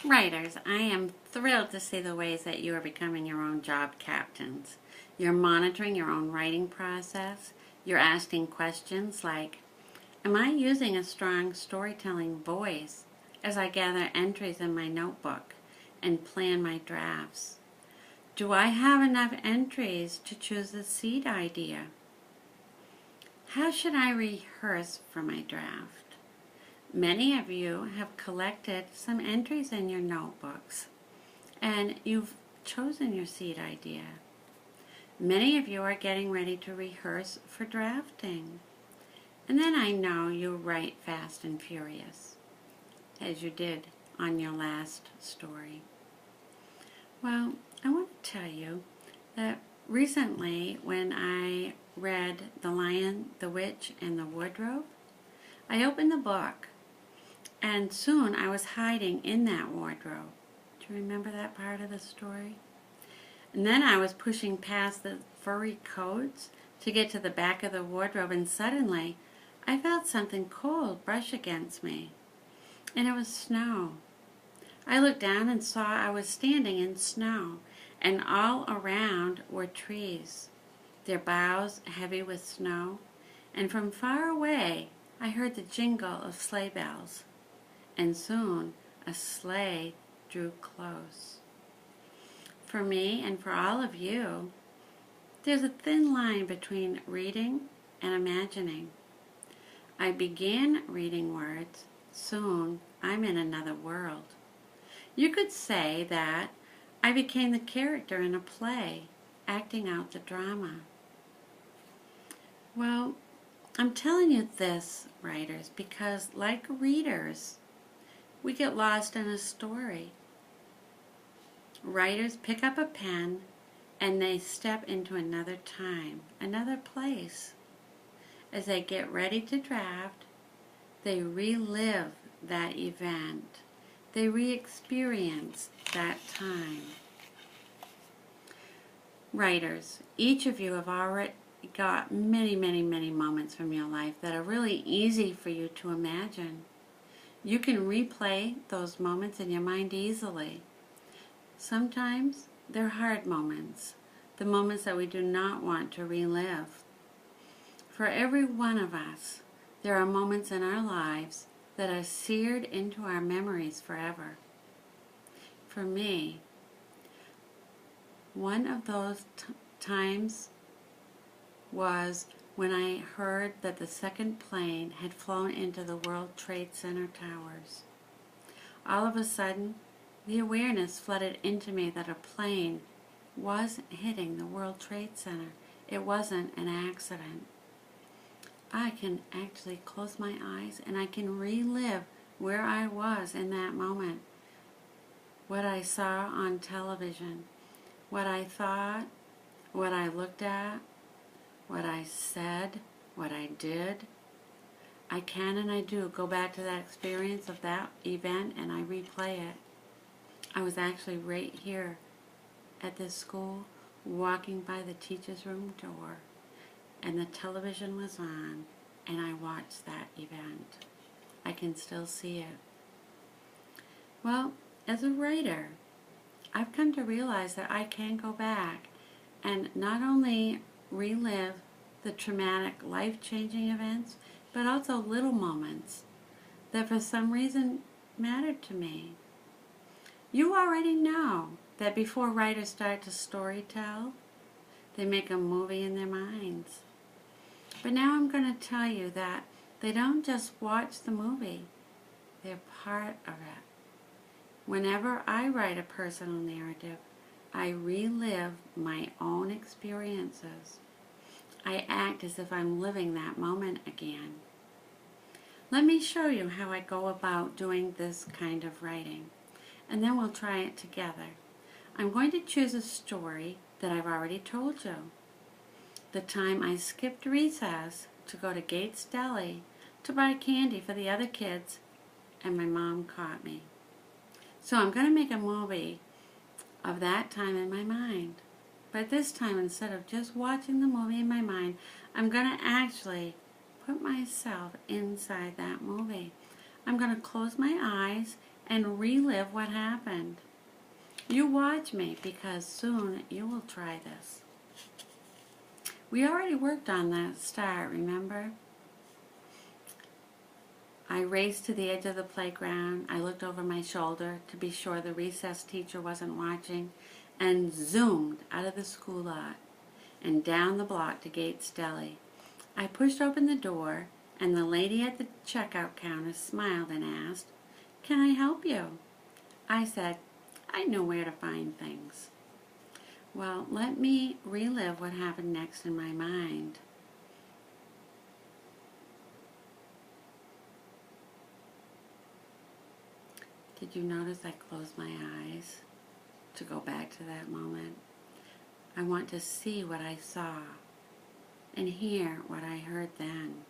Writers, I am thrilled to see the ways that you are becoming your own job captains. You're monitoring your own writing process. You're asking questions like, am I using a strong storytelling voice as I gather entries in my notebook and plan my drafts? Do I have enough entries to choose the seed idea? How should I rehearse for my draft? Many of you have collected some entries in your notebooks and you've chosen your seed idea. Many of you are getting ready to rehearse for drafting. And then I know you write fast and furious, as you did on your last story. Well, I want to tell you that recently when I read The Lion, the Witch, and the Wardrobe, I opened the book and soon I was hiding in that wardrobe. Do you remember that part of the story? And then I was pushing past the furry coats to get to the back of the wardrobe, and suddenly I felt something cold brush against me. And it was snow. I looked down and saw I was standing in snow, and all around were trees, their boughs heavy with snow, and from far away I heard the jingle of sleigh bells. And soon a sleigh drew close. For me and for all of you, there's a thin line between reading and imagining. I began reading words. Soon I'm in another world. You could say that I became the character in a play, acting out the drama. Well, I'm telling you this, writers, because like readers, we get lost in a story. Writers pick up a pen and they step into another time, another place. As they get ready to draft, they relive that event. They re-experience that time. Writers, each of you have already got many, many, many moments from your life that are really easy for you to imagine. You can replay those moments in your mind easily. Sometimes they're hard moments, the moments that we do not want to relive. For every one of us, there are moments in our lives that are seared into our memories forever. For me, one of those times was when I heard that the second plane had flown into the World Trade Center towers. All of a sudden, the awareness flooded into me that a plane was hitting the World Trade Center. It wasn't an accident. I can actually close my eyes and I can relive where I was in that moment. What I saw on television, what I thought, what I looked at, what I said, what I did. I can and I do go back to that experience of that event and I replay it. I was actually right here at this school walking by the teacher's room door and the television was on and I watched that event. I can still see it. Well, as a writer, I've come to realize that I can go back and not only relive the traumatic, life-changing events, but also little moments that for some reason mattered to me. You already know that before writers start to storytell, they make a movie in their minds. But now I'm going to tell you that they don't just watch the movie, they're part of it. Whenever I write a personal narrative, I relive my own experiences. I act as if I'm living that moment again. Let me show you how I go about doing this kind of writing, and then we'll try it together. I'm going to choose a story that I've already told you. The time I skipped recess to go to Gates Deli to buy candy for the other kids, and my mom caught me. So I'm going to make a movie of that time in my mind. But this time, instead of just watching the movie in my mind, I'm going to actually put myself inside that movie. I'm going to close my eyes and relive what happened. You watch me, because soon you will try this. We already worked on that start, remember? I raced to the edge of the playground. I looked over my shoulder to be sure the recess teacher wasn't watching, and zoomed out of the school lot and down the block to Gates Deli. I pushed open the door, and the lady at the checkout counter smiled and asked, "Can I help you?" I said, "I know where to find things." Well, let me relive what happened next in my mind. Did you notice I closed my eyes to go back to that moment? I want to see what I saw and hear what I heard then.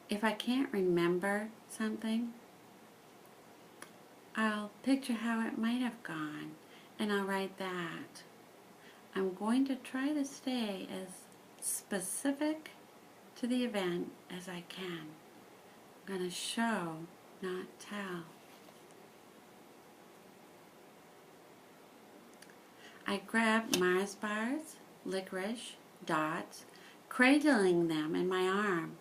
If I can't remember something, I'll picture how it might have gone, and I'll write that. I'm going to try to stay as specific to the event as I can. I'm going to show, not tell. I grabbed Mars bars, licorice, dots, cradling them in my arm.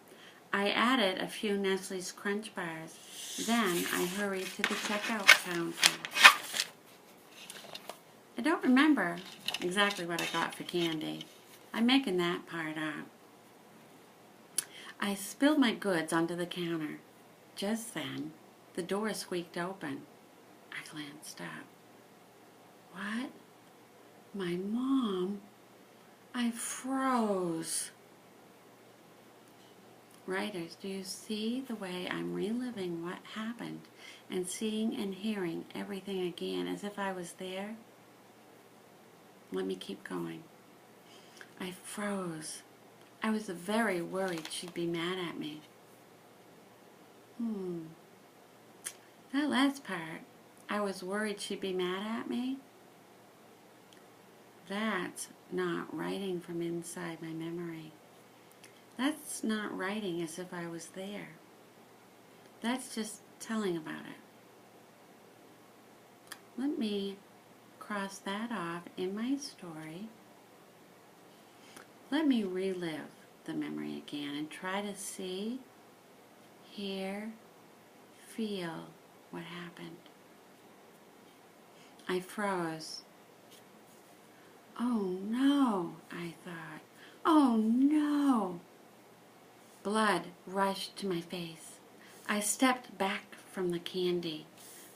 I added a few Nestle's Crunch bars. Then I hurried to the checkout counter. I don't remember exactly what I got for candy. I'm making that part up. I spilled my goods onto the counter. Just then, the door squeaked open. I glanced up. What? My mom? I froze. Writers, do you see the way I'm reliving what happened and seeing and hearing everything again as if I was there? Let me keep going. I froze. I was very worried she'd be mad at me. That last part, I was worried she'd be mad at me. That's not writing from inside my memory. That's not writing as if I was there. That's just telling about it. Let me cross that off in my story. Let me relive the memory again and try to see, hear, feel what happened. I froze. Oh no, I thought. Oh no. Blood rushed to my face. I stepped back from the candy,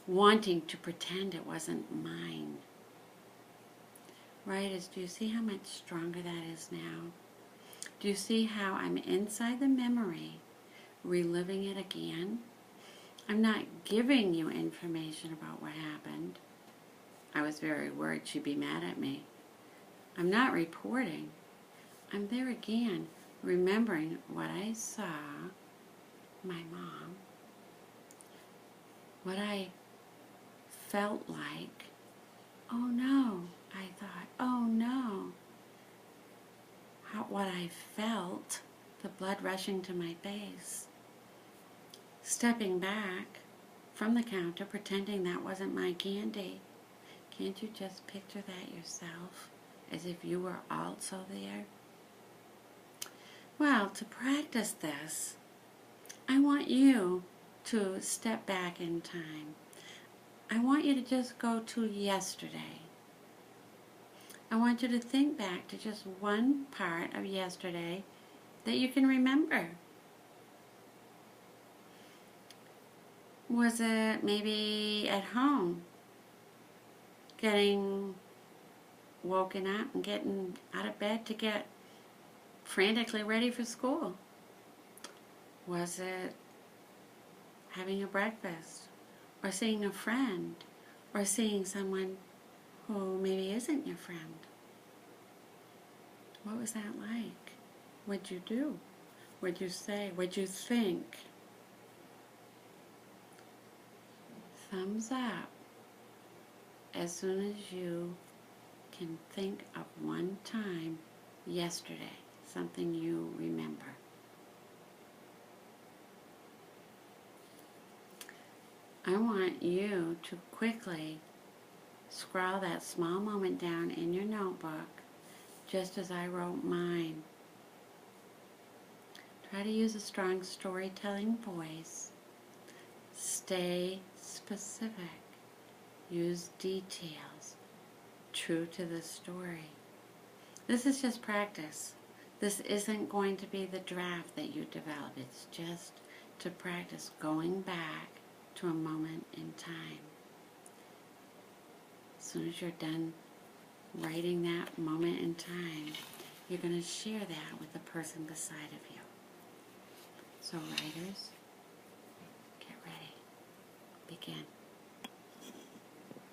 wanting to pretend it wasn't mine. Writers, do you see how much stronger that is now? Do you see how I'm inside the memory, reliving it again? I'm not giving you information about what happened. I was very worried she'd be mad at me. I'm not reporting. I'm there again, remembering what I saw, my mom, what I felt like. Oh no, I thought, oh no. What I felt, the blood rushing to my face. Stepping back from the counter, pretending that wasn't my candy. Can't you just picture that yourself, as if you were also there? Well, to practice this, I want you to step back in time. I want you to just go to yesterday. I want you to think back to just one part of yesterday that you can remember. Was it maybe at home, getting woken up and getting out of bed to get frantically ready for school? Was it having a breakfast, or seeing a friend, or seeing someone who maybe isn't your friend? What was that like? What'd you do? What'd you say? What'd you think? Thumbs up as soon as you can think of one time yesterday, something you remember. I want you to quickly scrawl that small moment down in your notebook, just as I wrote mine. Try to use a strong storytelling voice. Stay specific. Use details true to the story. This is just practice. This isn't going to be the draft that you develop. It's just to practice going back to a moment in time. As soon as you're done writing that moment in time, you're going to share that with the person beside of you. So writers, get ready. Begin.